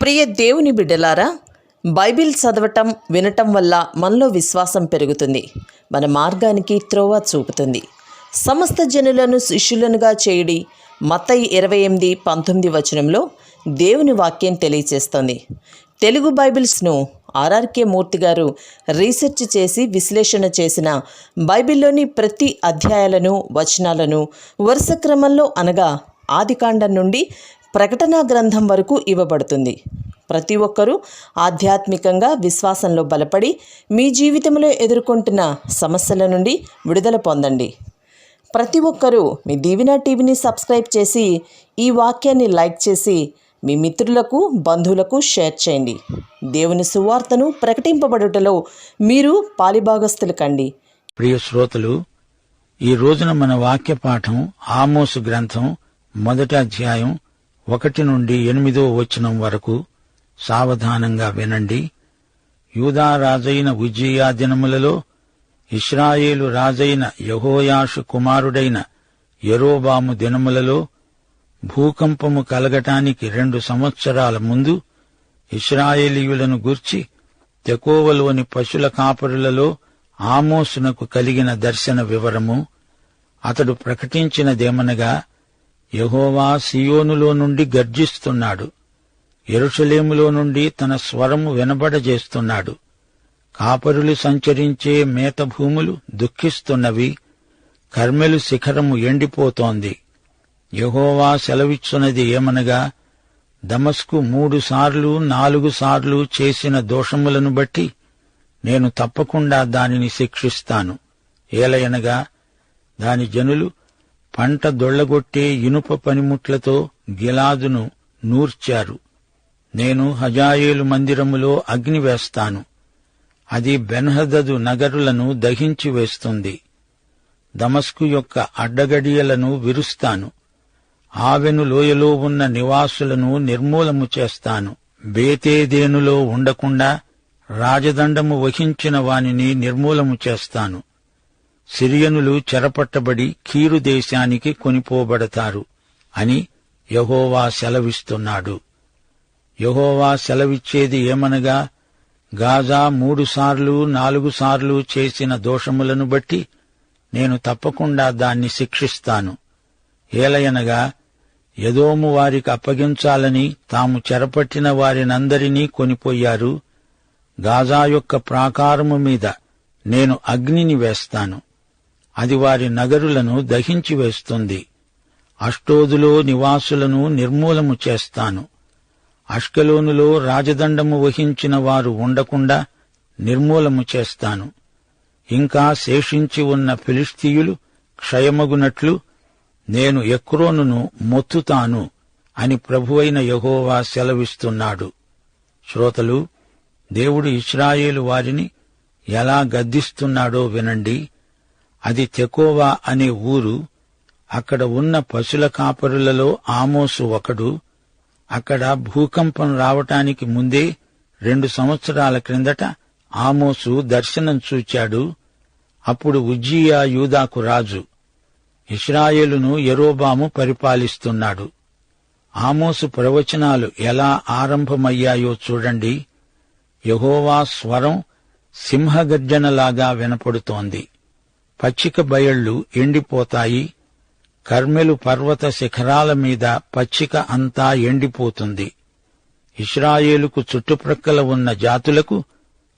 ప్రియ దేవుని బిడ్డలారా, బైబిల్ చదవటం వినటం వల్ల మనలో విశ్వాసం పెరుగుతుంది. మన మార్గానికి త్రోవ చూపుతుంది. సమస్త జనులను శిష్యులనుగా చేయుడి మత్తయి 28:19 వచనంలో దేవుని వాక్యం తెలియచేస్తోంది. తెలుగు బైబిల్స్ను ఆర్ఆర్కే మూర్తి గారు రీసెర్చ్ చేసి విశ్లేషణ చేసిన బైబిల్లోని ప్రతి అధ్యాయాలను వచనాలను వరుస క్రమంలో అనగా ఆదికాండం నుండి ప్రకటనా గ్రంథం వరకు ఇవ్వబడుతుంది. ప్రతి ఒక్కరూ ఆధ్యాత్మికంగా విశ్వాసంలో బలపడి మీ జీవితంలో ఎదుర్కొంటున్న సమస్యల నుండి విడుదల పొందండి. ప్రతి ఒక్కరూ మీ దీవెన టీవీని సబ్స్క్రైబ్ చేసి ఈ వాక్యాన్ని లైక్ చేసి మీ మిత్రులకు బంధువులకు షేర్ చేయండి. దేవుని సువార్తను ప్రకటింపబడుటలో మీరు పాలిభాగస్తులు కండి. ప్రియ శ్రోతలు, ఈ రోజున మన వాక్య పాఠం ఆమోసు గ్రంథం 1వ అధ్యాయం 1 నుండి 8వ వచనం వరకు. సావధానంగా వినండి. యూదా రాజైన ఉజ్జియా దినములలో ఇశ్రాయేలు రాజైన యెహోయాషు కుమారుడైన యరొబాము దినములలో భూకంపము కలగటానికి 2 సంవత్సరాల ముందు ఇశ్రాయేలీయులను గూర్చి తెకోవలోని పశుల కాపరులలో ఆమోసునకు కలిగిన దర్శన వివరము. అతడు ప్రకటించినదేమనగా, యెహోవా సీయోనులో నుండి గర్జిస్తున్నాడు, యెరూషలేములో నుండి తన స్వరము వినబడజేస్తున్నాడు. కాపరులు సంచరించే మేత భూములు దుఃఖిస్తున్నవి, కర్మెలు శిఖరము ఎండిపోతోంది. యెహోవా సెలవిచ్చున్నది ఏమనగా, దమస్కు 3 సార్లు 4 సార్లు చేసిన దోషములను బట్టి నేను తప్పకుండా దానిని శిక్షిస్తాను. ఏలయనగా దాని జనులు పంట దొళ్లగొట్టే ఇనుప పనిముట్లతో గిలాదును నూర్చారు. నేను హజాయేలు మందిరములో అగ్ని వేస్తాను, అది బెన్హదదు నగరులను దహించి వేస్తుంది. దమస్కు యొక్క అడ్డగడియలను విరుస్తాను, ఆవెను లోయలో ఉన్న నివాసులను నిర్మూలము చేస్తాను. బేతేదేనులో ఉండకుండా రాజదండము వహించిన వానిని నిర్మూలము చేస్తాను. సిరియనులు చెరపట్టబడి కీరు దేశానికి కొనిపోబడతారు అని యెహోవా సెలవిస్తున్నాడు. యెహోవా సెలవిచ్చేది ఏమనగా, గాజా 3 సార్లు 4 సార్లు చేసిన దోషములను బట్టి నేను తప్పకుండా దాన్ని శిక్షిస్తాను. ఏలయనగా ఎదోము వారికి అప్పగించాలని తాము చెరపట్టిన వారినందరినీ కొనిపోయారు. గాజా యొక్క ప్రాకారము మీద నేను అగ్నిని వేస్తాను, అది వారి నగరులను దహించి వేస్తుంది. అష్డోదులో నివాసులను నిర్మూలము చేస్తాను. అష్కెలోనులో రాజదండము వహించిన వారు ఉండకుండా నిర్మూలము చేస్తాను. ఇంకా శేషించి ఉన్న ఫిలిష్తీయులు క్షయమగునట్లు నేను ఎక్రోనును మొత్తుతాను అని ప్రభువైన యెహోవా సెలవిస్తున్నాడు. శ్రోతలు, దేవుడు ఇశ్రాయేలు వారిని ఎలా గద్దిస్తున్నాడో వినండి. అది తెకోవా అనే ఊరు. అక్కడ ఉన్న పశుల కాపరులలో ఆమోసు ఒకడు. అక్కడ భూకంపం రావటానికి ముందే 2 సంవత్సరాల క్రిందట ఆమోసు దర్శనం చూచాడు. అప్పుడు ఉజ్జియా యూదాకు రాజు, ఇశ్రాయేలును యరొబాము పరిపాలిస్తున్నాడు. ఆమోసు ప్రవచనాలు ఎలా ఆరంభమయ్యాయో చూడండి. యెహోవా స్వరం సింహగర్జనలాగా వినపడుతోంది. పచ్చిక బయళ్లు ఎండిపోతాయి, కర్మెలు పర్వత శిఖరాల మీద పచ్చిక అంతా ఎండిపోతుంది. ఇశ్రాయేలుకు చుట్టుప్రక్కల ఉన్న జాతులకు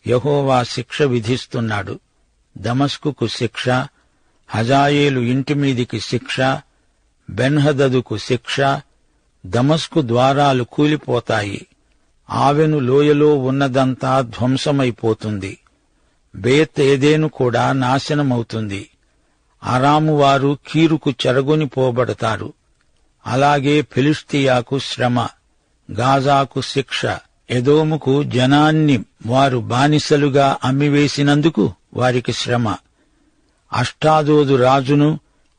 యెహోవా శిక్ష విధిస్తున్నాడు. దమస్కుకు శిక్ష, హజాయేలు ఇంటిమీదికి శిక్ష, బెన్హదదుకు శిక్ష. దమస్కు ద్వారాలు కూలిపోతాయి, ఆవెను లోయలో ఉన్నదంతా ధ్వంసమైపోతుంది. బేత్ ఏదేను కూడా నాశనమవుతుంది. అరాము వారు కీరుకు చెరగొని పోబడతారు. అలాగే ఫిలిష్తియాకు శ్రమ, గాజాకు శిక్ష, ఎదోముకు జనాన్ని వారు బానిసలుగా అమ్మివేసినందుకు వారికి శ్రమ. అష్టాదోదు రాజును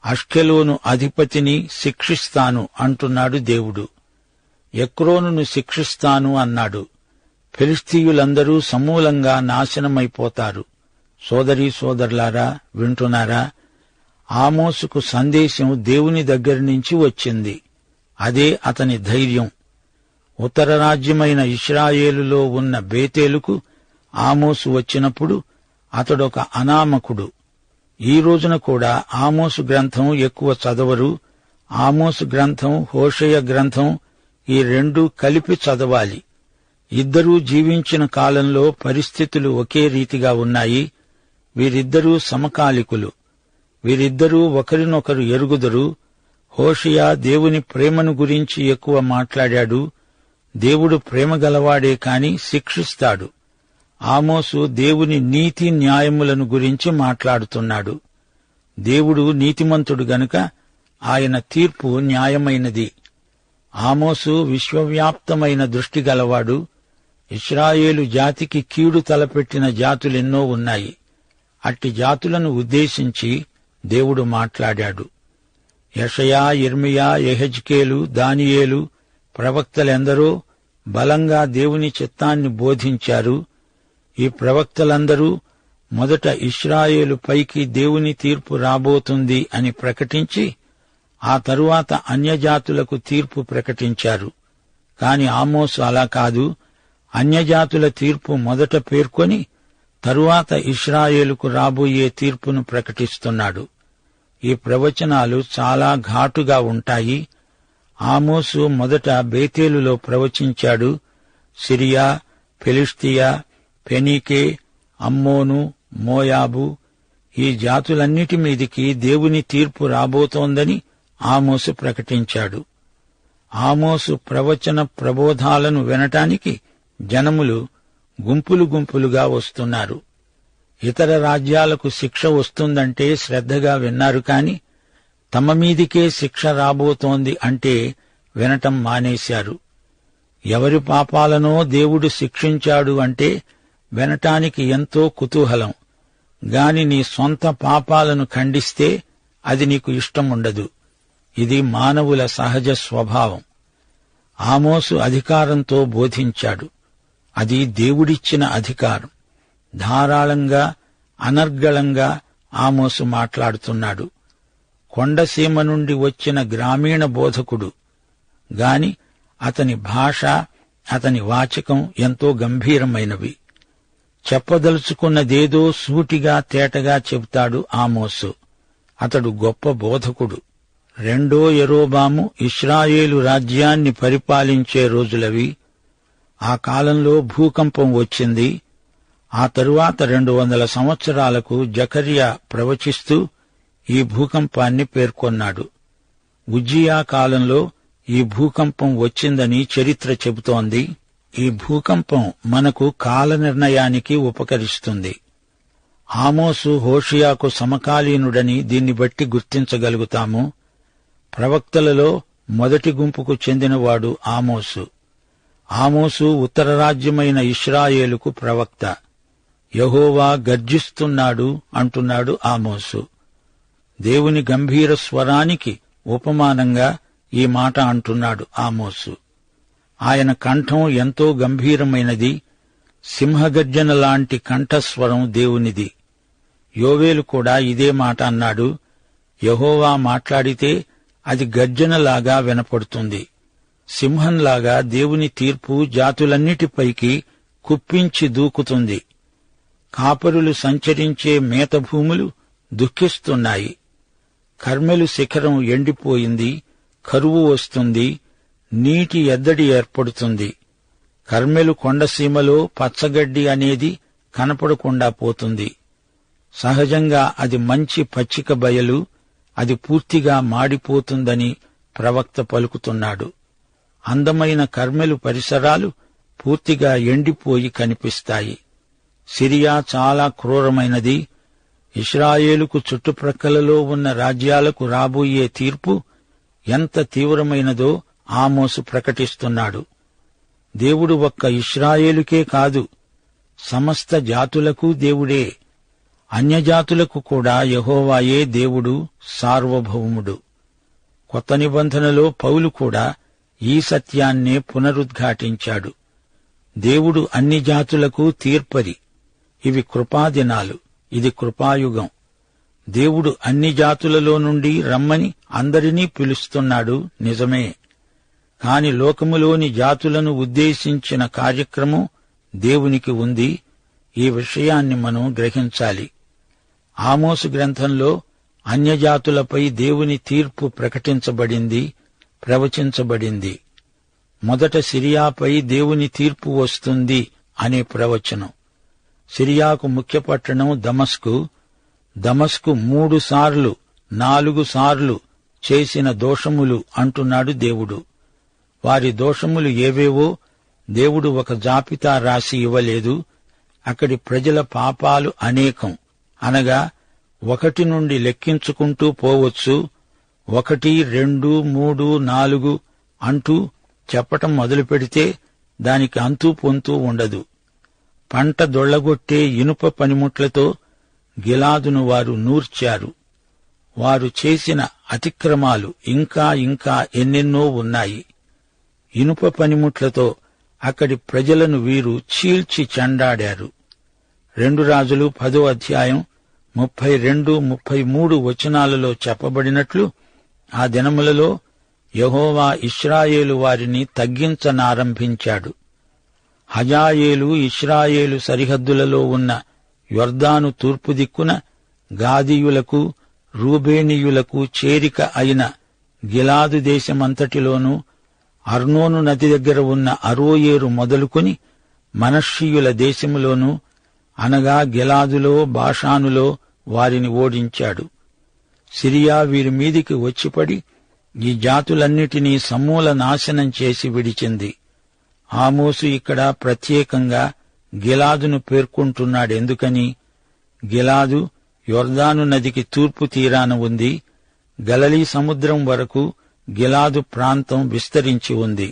అష్కెలోను అధిపతిని శిక్షిస్తాను అంటున్నాడు దేవుడు. ఎక్రోనును శిక్షిస్తాను అన్నాడు. ఫిలిష్తీయులందరూ సమూలంగా నాశనమైపోతారు. సోదరీ సోదరులారా, వింటున్నారా? ఆమోసుకు సందేశం దేవుని దగ్గర నుంచి వచ్చింది. అదే అతని ధైర్యం. ఉత్తర రాజ్యమైన ఇశ్రాయేలులో ఉన్న బేతేలుకు ఆమోసు వచ్చినప్పుడు అతడొక అనామకుడు. ఈ రోజున కూడా ఆమోసు గ్రంథం ఎక్కువ చదవరు. ఆమోసు గ్రంథం, హోషేయ గ్రంథం ఈ రెండూ కలిపి చదవాలి. ఇద్దరూ జీవించిన కాలంలో పరిస్థితులు ఒకే రీతిగా ఉన్నాయి. వీరిద్దరూ సమకాలికులు. వీరిద్దరూ ఒకరినొకరు ఎరుగుదరు. హోషేయ దేవుని ప్రేమను గురించి ఎక్కువ మాట్లాడాడు. దేవుడు ప్రేమ గలవాడే కాని శిక్షిస్తాడు. ఆమోసు దేవుని నీతి న్యాయములను గురించి మాట్లాడుతున్నాడు. దేవుడు నీతిమంతుడు గనుక ఆయన తీర్పు న్యాయమైనది. ఆమోసు విశ్వవ్యాప్తమైన దృష్టి గలవాడు. ఇశ్రాయేలు జాతికి కీడు తలపెట్టిన జాతులెన్నో ఉన్నాయి. అట్టి జాతులను ఉద్దేశించి దేవుడు మాట్లాడాడు. యెషయా, యిర్మీయా, యెహెజ్కేలు, దానియేలు ప్రవక్తలెందరో బలంగా దేవుని చిత్తాన్ని బోధించారు. ఈ ప్రవక్తలందరూ మొదట ఇశ్రాయేలు పైకి దేవుని తీర్పు రాబోతుంది అని ప్రకటించి ఆ తరువాత అన్యజాతులకు తీర్పు ప్రకటించారు. కాని ఆమోసు అలా కాదు. అన్యజాతుల తీర్పు మొదట పేర్కొని తరువాత ఇశ్రాయేలుకు రాబోయే తీర్పును ప్రకటిస్తున్నాడు. ఈ ప్రవచనాలు చాలా ఘాటుగా ఉంటాయి. ఆమోసు మొదట బేతేలులో ప్రవచించాడు. సిరియా, ఫిలిష్తియా, ఫెనీకే, అమ్మోను, మోయాబు ఈ జాతులన్నిటి మీదికి దేవుని తీర్పు రాబోతోందని ఆమోసు ప్రకటించాడు. ఆమోసు ప్రవచన ప్రబోధాలను వినటానికి జనములు గుంపులు గుంపులుగా వస్తున్నారు. ఇతర రాజ్యాలకు శిక్ష వస్తుందంటే శ్రద్ధగా విన్నారు కాని తమ మీదికే శిక్ష రాబోతోంది అంటే వినటం మానేశారు. ఎవరి పాపాలనో దేవుడు శిక్షించాడు అంటే వినటానికి ఎంతో కుతూహలం. గాని నీ సొంత పాపాలను ఖండిస్తే అది నీకు ఇష్టముండదు. ఇది మానవుల సహజ స్వభావం. ఆమోసు అధికారంతో బోధించాడు. అది దేవుడిచ్చిన అధికారం. ధారాళంగా, అనర్గళంగా ఆమోసు మాట్లాడుతున్నాడు. కొండసీమ నుండి వచ్చిన గ్రామీణ బోధకుడు గాని అతని భాష, అతని వాచకం ఎంతో గంభీరమైనవి. చెప్పదలుచుకున్నదేదో సూటిగా తేటగా చెబుతాడు ఆమోసు. అతడు గొప్ప బోధకుడు. రెండో యెరోబాము ఇశ్రాయేలు రాజ్యాన్ని పరిపాలించే రోజులవి. ఆ కాలంలో భూకంపం వచ్చింది. ఆ తరువాత 200 సంవత్సరాలకు జకర్యా ప్రవచిస్తూ ఈ భూకంపాన్ని పేర్కొన్నాడు. ఉజ్జియా కాలంలో ఈ భూకంపం వచ్చిందని చరిత్ర చెబుతోంది. ఈ భూకంపం మనకు కాల నిర్ణయానికి ఉపకరిస్తుంది. ఆమోసు హోషేయకు సమకాలీనుడని దీన్ని బట్టి గుర్తించగలుగుతాము. ప్రవక్తలలో మొదటి గుంపుకు చెందినవాడు ఆమోసు. ఆమోసు ఉత్తర రాజ్యమైన ఇశ్రాయేలుకు ప్రవక్త. యెహోవా గర్జిస్తున్నాడు అంటున్నాడు ఆమోసు. దేవుని గంభీర స్వరానికి ఉపమానంగా ఈ మాట అంటున్నాడు ఆమోసు. ఆయన కంఠం ఎంతో గంభీరమైనది. సింహగర్జన లాంటి కంఠస్వరం దేవునిది. యోవేలు కూడా ఇదే మాట అన్నాడు. యెహోవా మాట్లాడితే అది గర్జనలాగా వినపడుతుంది. సింహంలాగా దేవుని తీర్పు జాతులన్నిటిపైకి కుప్పించి దూకుతుంది. కాపరులు సంచరించే మేతభూములు దుఃఖిస్తున్నాయి. కర్మెలు శిఖరం ఎండిపోయింది. కరువు వస్తుంది. నీటి ఎద్దడి ఏర్పడుతుంది. కర్మెలు కొండసీమలో పచ్చగడ్డి అనేది కనపడకుండా పోతుంది. సహజంగా అది మంచి పచ్చిక బయలు. అది పూర్తిగా మాడిపోతుందని ప్రవక్త పలుకుతున్నాడు. అందమైన కర్మెలు పరిసరాలు పూర్తిగా ఎండిపోయి కనిపిస్తాయి. సిరియా చాలా క్రూరమైనది. ఇశ్రాయేలుకు చుట్టుప్రక్కలలో ఉన్న రాజ్యాలకు రాబోయే తీర్పు ఎంత తీవ్రమైనదో ఆమోసు ప్రకటిస్తున్నాడు. దేవుడు ఒక్క ఇశ్రాయేలుకే కాదు, సమస్త జాతులకు దేవుడే. అన్యజాతులకు కూడా యెహోవాయే దేవుడు, సార్వభౌముడు. కొత్త నిబంధనలో పౌలు కూడా ఈ సత్యాన్నే పునరుద్ఘాటించాడు. దేవుడు అన్ని జాతులకు తీర్పరి. ఇవి కృపాదినాలు. ఇది కృపాయుగం. దేవుడు అన్ని జాతులలో నుండి రమ్మని అందరినీ పిలుస్తున్నాడు. నిజమే. కాని లోకములోని జాతులను ఉద్దేశించిన కార్యక్రమం దేవునికి ఉంది. ఈ విషయాన్ని మనం గ్రహించాలి. ఆమోసు గ్రంథంలో అన్యజాతులపై దేవుని తీర్పు ప్రకటించబడింది, ప్రవచించబడింది. మొదట సిరియాపై దేవుని తీర్పు వస్తుంది అనే ప్రవచనం. సిరియాకు ముఖ్య పట్టణం దమస్కు. దమస్కు 3 సార్లు 4 సార్లు చేసిన దోషములు అంటున్నాడు దేవుడు. వారి దోషములు ఏవేవో దేవుడు ఒక జాబితా రాసి ఇవ్వలేదు. అక్కడి ప్రజల పాపాలు అనేకం. అనగా 1 నుండి లెక్కించుకుంటూ పోవచ్చు. 1, 2, 3, 4 అంటూ చెప్పటం మొదలు పెడితే దానికి అంతూ పొంతూ ఉండదు. పంట దొళ్లగొట్టే ఇనుప పనిముట్లతో గిలాదును వారు నూర్చారు. వారు చేసిన అతిక్రమాలు ఇంకా ఇంకా ఎన్నెన్నో ఉన్నాయి. ఇనుప పనిముట్లతో అక్కడి ప్రజలను వీరు చీల్చి చెండాడారు. 2 రాజులు 10వ అధ్యాయం 32, 33 వచనాలలో చెప్పబడినట్లు ఆ దినములలో యెహోవా ఇశ్రాయేలు వారిని తగ్గించనారంభించాడు. హజాయేలు ఇశ్రాయేలు సరిహద్దులలో ఉన్న యొర్దాను తూర్పు దిక్కున గాదీయులకు రూబేనీయులకు చేరిక అయిన గిలాదు దేశమంతటిలోనూ అర్నోను నది దగ్గర ఉన్న అరోయేరు మొదలుకొని మనష్షీయుల దేశములోనూ అనగా గిలాదులో బాషానులో వారిని ఓడించాడు. సిరియా వీరి మీదికి వచ్చిపడి ఈ జాతులన్నిటినీ సమూల నాశనం చేసి విడిచింది. ఆమోసు ఇక్కడ ప్రత్యేకంగా గిలాదును పేర్కొంటున్నాడు. ఎందుకని? గిలాదు యొర్దాను నదికి తూర్పు తీరాన ఉంది. గలిలీ సముద్రం వరకు గిలాదు ప్రాంతం విస్తరించి ఉంది.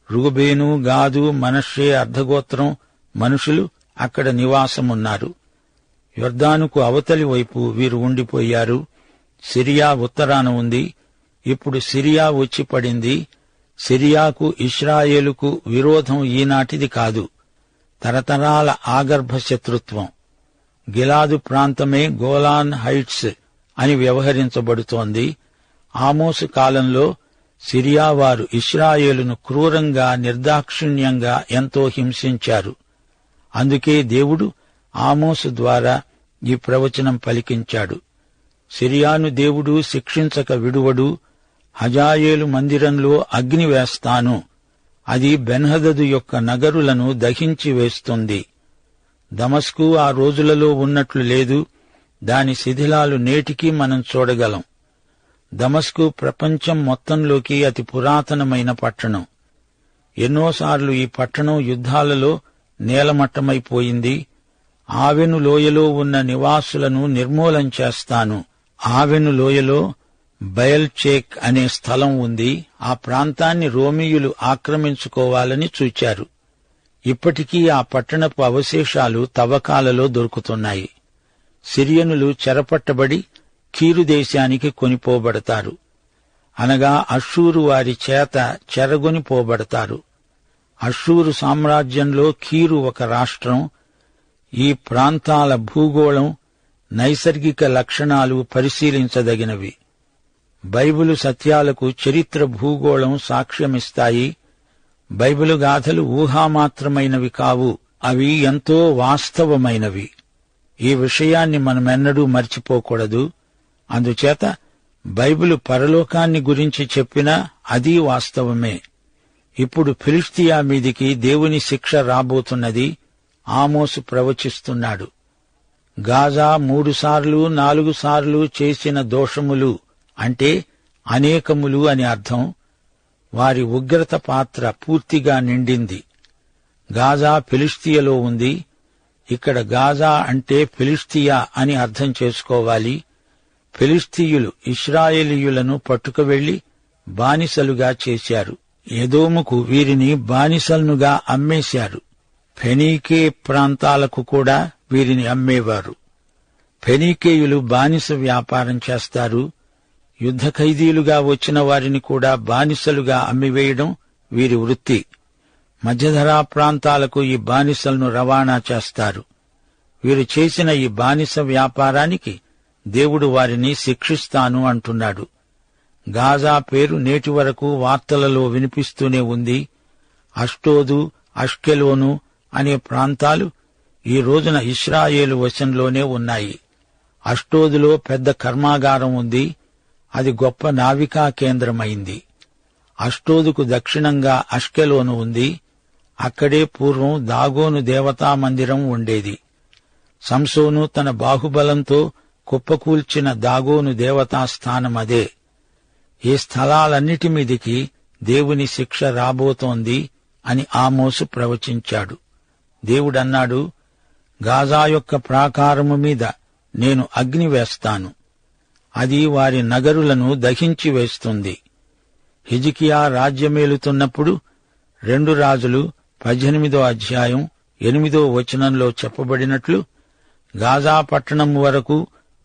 రూబేను, గాదు, మనష్షే అర్ధగోత్రం మనుషులు అక్కడ నివాసమున్నారు. యొర్దానుకు అవతలి వైపు వీరు ఉండిపోయారు. సిరియా ఉత్తరాన ఉంది. ఇప్పుడు సిరియా వచ్చి పడింది. సిరియాకు ఇశ్రాయేలుకు విరోధం ఈనాటిది కాదు, తరతరాల ఆగర్భ శత్రుత్వం. గిలాదు ప్రాంతమే గోలాన్ హైట్స్ అని వ్యవహరించబడుతోంది. ఆమోసు కాలంలో సిరియా వారు ఇశ్రాయేలును క్రూరంగా నిర్దాక్షిణ్యంగా ఎంతో హింసించారు. అందుకే దేవుడు ఆమోసు ద్వారా ఈ ప్రవచనం పలికించాడు. సిరియాను దేవుడు శిక్షించక విడువడు. హజాయేలు మందిరంలో అగ్ని వేస్తాను, అది బెన్హదదు యొక్క నగరులను దహించి వేస్తుంది. దమస్కు ఆ రోజులలో ఉన్నట్లు లేదు. దాని శిథిలాలు నేటికీ మనం చూడగలం. దమస్కు ప్రపంచం మొత్తంలోకి అతి పురాతనమైన పట్టణం. ఎన్నోసార్లు ఈ పట్టణం యుద్ధాలలో నేలమట్టమైపోయింది. ఆవెను లోయలో ఉన్న నివాసులను నిర్మూలం చేస్తాను. ఆవెను లోయలో బయల్చేక్ అనే స్థలం ఉంది. ఆ ప్రాంతాన్ని రోమీయులు ఆక్రమించుకోవాలని చూచారు. ఇప్పటికీ ఆ పట్టణపు అవశేషాలు తవ్వకాలలో దొరుకుతున్నాయి. సిరియనులు చెరపట్టబడి కీరు దేశానికి కొనిపోబడతారు. అనగా అష్షూరు వారి చేత చెరగొనిపోబడతారు. అష్షూరు సామ్రాజ్యంలో కీరు ఒక రాష్ట్రం. ఈ ప్రాంతాల భూగోళం, నైసర్గిక లక్షణాలు పరిశీలించదగినవి. బైబిలు సత్యాలకు చరిత్ర, భూగోళం సాక్ష్యమిస్తాయి. బైబిలు గాథలు ఊహామాత్రమైనవి కావు, అవి ఎంతో వాస్తవమైనవి. ఈ విషయాన్ని మనమెన్నడూ మర్చిపోకూడదు. అందుచేత బైబిలు పరలోకాన్ని గురించి చెప్పినా అది వాస్తవమే. ఇప్పుడు ఫిలిష్తియా మీదికి దేవుని శిక్ష రాబోతున్నది. ఆమోసు ప్రవచిస్తున్నాడు. గాజా 3 సార్లు 4 సార్లు చేసిన దోషములు అంటే అనేకములు అని అర్థం. వారి ఉగ్రత పాత్ర పూర్తిగా నిండింది. గాజా ఫిలిష్తియలో ఉంది. ఇక్కడ గాజా అంటే ఫిలిష్తియా అని అర్థం చేసుకోవాలి. ఫిలిష్తీయులు ఇశ్రాయేలీయులను పట్టుకువెళ్లి బానిసలుగా చేశారు. ఎదోముకు వీరిని బానిసలుగా అమ్మేశారు. ఫెనీకే ప్రాంతాలకు కూడా వీరిని అమ్మేవారు. ఫెనీకేయులు బానిస వ్యాపారం చేస్తారు. యుద్ధ ఖైదీలుగా వచ్చిన వారిని కూడా బానిసలుగా అమ్మివేయడం వీరి వృత్తి. మధ్యధరా ప్రాంతాలకు ఈ బానిసలను రవాణా చేస్తారు. వీరు చేసిన ఈ బానిస వ్యాపారానికి దేవుడు వారిని శిక్షిస్తాను అంటున్నాడు. గాజా పేరు నేటి వరకు వార్తలలో వినిపిస్తూనే ఉంది. అష్డోదు, అష్కెలోను అనే ప్రాంతాలు ఈ రోజున ఇశ్రాయేలు వశంలోనే ఉన్నాయి. అష్డోదులో పెద్ద కర్మాగారం ఉంది. అది గొప్ప నావికా కేంద్రమైంది. అష్డోదుకు దక్షిణంగా అష్కెలోను ఉంది. అక్కడే పూర్వం దాగోను దేవతా మందిరం ఉండేది. సంసోను తన బాహుబలంతో కుప్పకూల్చిన దాగోను దేవతా స్థానం అదే. ఈ స్థలాలన్నిటి మీదికి దేవుని శిక్ష రాబోతోంది అని ఆమోసు ప్రవచించాడు. దేవుడన్నాడు, గాజా యొక్క ప్రాకారము మీద నేను అగ్ని వేస్తాను, అది వారి నగరులను దహించి వేస్తుంది. హిజ్కియా రాజ్యమేలుతున్నప్పుడు 2 రాజులు 18వ అధ్యాయం 8వ వచనంలో చెప్పబడినట్లు గాజా పట్టణం వరకు,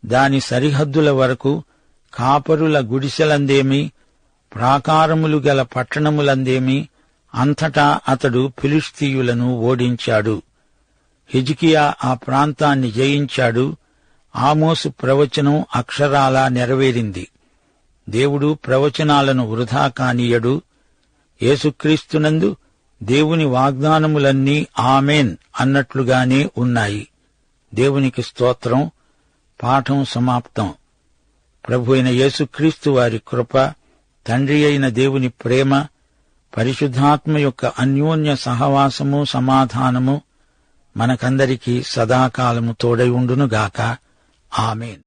దాని సరిహద్దుల వరకు కాపరుల గుడిసెలందేమి, ప్రాకారములు గల పట్టణములందేమి, అంతటా అతడు ఫిలిష్తీయులను ఓడించాడు. హిజ్కియా ఆ ప్రాంతాన్ని జయించాడు. ఆమోసు ప్రవచనం అక్షరాలా నెరవేరింది. దేవుడు ప్రవచనాలను వృధా కానీయడు. యేసుక్రీస్తునందు దేవుని వాగ్దానములన్నీ ఆమేన్ అన్నట్లుగానే ఉన్నాయి. దేవునికి స్తోత్రం. పాఠం సమాప్తం. ప్రభు అయిన యేసుక్రీస్తు వారి కృప, తండ్రి అయిన దేవుని ప్రేమ, పరిశుద్ధాత్మ యొక్క అన్యోన్య సహవాసము, సమాధానము మనకందరికీ సదాకాలము తోడై ఉండునుగాక. ఆమేన్.